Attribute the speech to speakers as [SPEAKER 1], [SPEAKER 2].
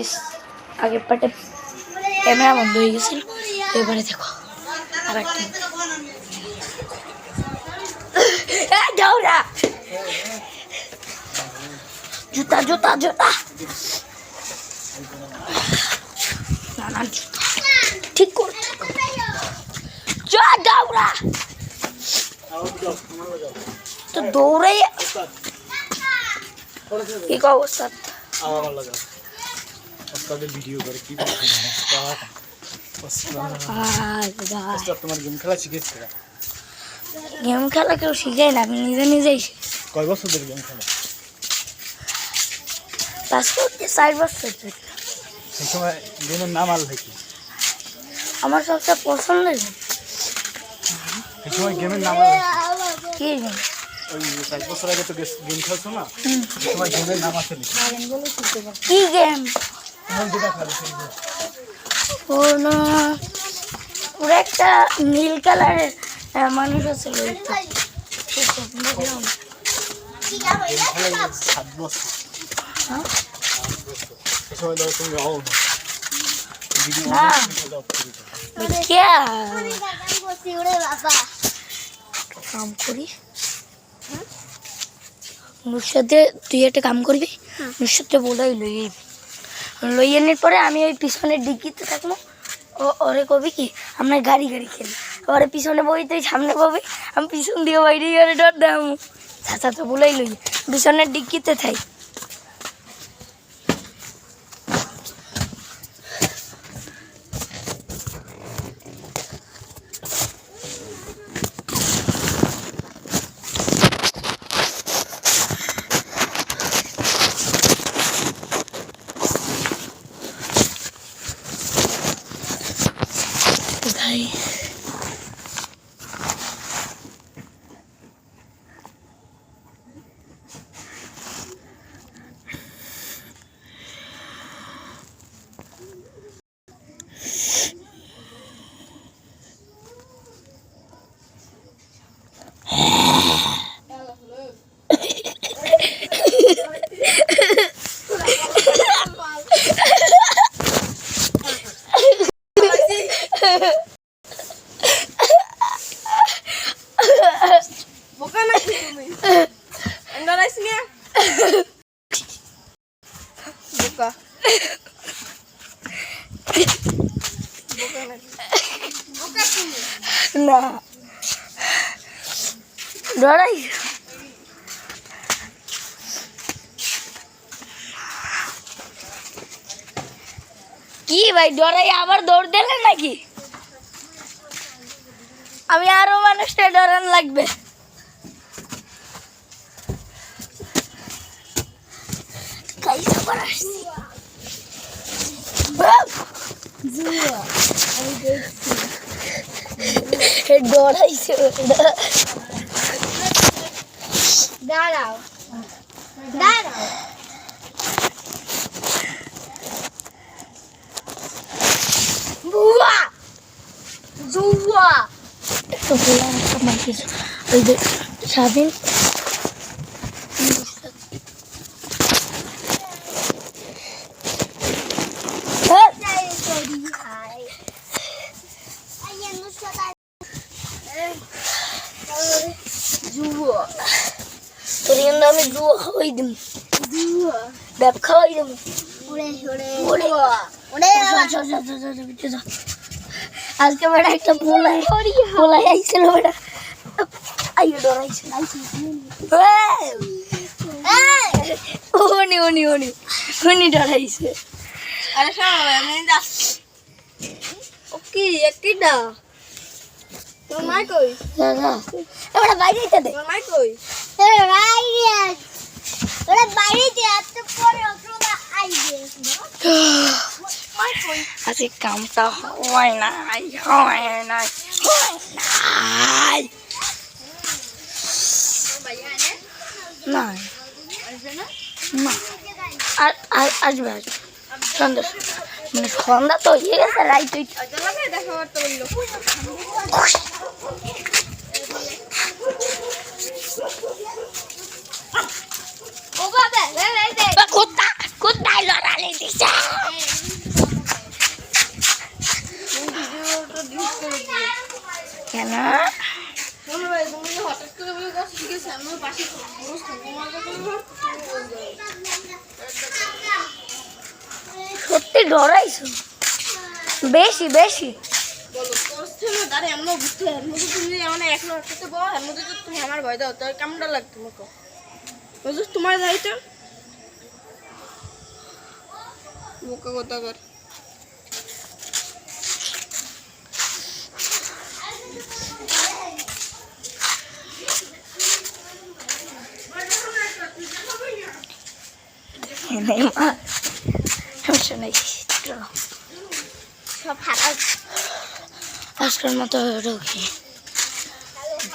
[SPEAKER 1] Guys আগের পার্টে camera বন্ধ হয়ে গেছিল, এবারে দেখো আর একটা জুতা জুতা জুতা নানান জুতা ঠিক করতে দৌড়া তো দৌড়াই কি অবস্থা
[SPEAKER 2] ভিডিও করে কি তোমার গেম খেলা শিখেছে?
[SPEAKER 1] গেম খেলা কেউ শিখাই না, আমি নিজে নিজেই।
[SPEAKER 2] কয় বছর ধরে গেম খেলা?
[SPEAKER 1] 4 বছর।
[SPEAKER 2] সেই সময় গেমের নাম আল্লাহ কি?
[SPEAKER 1] আমার সবচেয়ে পছন্দের
[SPEAKER 2] সেই সময় গেমের নাম
[SPEAKER 1] কি গেম?
[SPEAKER 2] ওই 4 বছর আগে তো গেম খেলছো না, সেই সময় গেমের নাম আছে
[SPEAKER 1] কি গেম? পুরো একটা নীল কালারের মানুষ আছে। কাম করি নুসাতে, তুই একটা কাম করবি, নুসাতে বলাই লইয়ানোর পরে আমি ওই পিছনের ডিগ্গিতে থাকবো। ওরে কবি কি আমরা গাড়ি গাড়ি খেলি, ওরে পিছনে বই তুই সামনে পাবি, আমি পিছন দিয়ে বাইরে গেলে ডর দেবো। চাচা তো বলাই লই পিছনের ডিগ্গিতে থাই। না ডরাই কি ভাই, ডরাই আবার দৌড় দিলেন নাকি? আমি আরো মানুষটা ডরান লাগবে। ডরাইছে দাঁড়াও দাঁড়াও বুয়া জুয়া একটা বলা একটা মাকে ওই যে স্বাধীন তোর কিন্তু আমি জুয়া খাওয়াই দিব, ব্যাপ খাওয়াই দেব। আজকে বেটা একটা পোলাই আইছিল, বেটা আইও ডরাইছে উনি ডরাইছে। আরে কি একটিটা তোর মাই কই? এবারে বাইরে যেতে দে। তোর মাই কই? ওরা বাইরে যে এত পরে ওরা আইবে মাই কই? আজকে কামটা হয় না না না আসবে সন্ধ্যা, মানে সন্ধ্যা তো হয়ে গেছে, রাইট কোথায় লড়ালে দিছে না
[SPEAKER 3] শোনো ভাই, তুমি যে হঠাৎ করে বলে গাছ শিখেছে, আমার পাশে খরচ থাকে, মজা করে ধর।
[SPEAKER 1] সত্যি ডরাইছো বেশি বেশি।
[SPEAKER 3] বলো খরচ থেকে তারে এমন বুঝতে হয়, এর মধ্যে তুমি মানে এক নম্বর করতে বলো, এর মধ্যে তো তুমি আমার ভয় দাও, তার কেমনটা লাগে তোমাকে? বুঝছো তোমার দায়িত্ব বোকা কথা কর।
[SPEAKER 1] নেই মা সমস্যা নেই চলো
[SPEAKER 3] সব ফাটা
[SPEAKER 1] আজকের মতো ঢুকি।